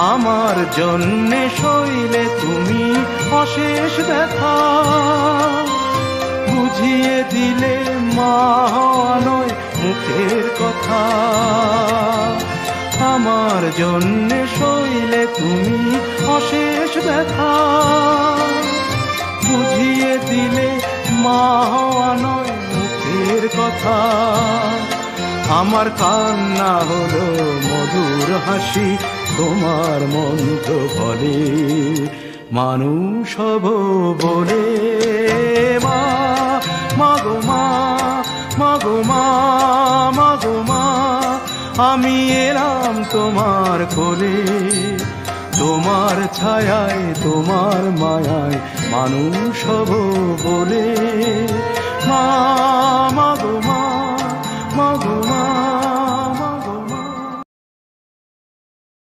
আমার জন্যে সইলে তুমি অশেষ ব্যথা, বুঝিয়ে দিলে মা হওয়া নয় মুখের কথা। আমার জন্যে সইলে তুমি অশেষ ব্যথা, বুঝিয়ে দিলে মা হওয়া নয় মুখের কথা। আমার কান্না হলো মধুর হাসি, তোমার মন্ত্র বলে মানুষ হব বলে। মা মাগো মা, মাগো মা, মাগো মা, আমি এলাম তোমার কোলে, তোমার ছায়ায় তোমার মায়ায় মানুষ হব বলে। মা মাগো মা, মাগো মা।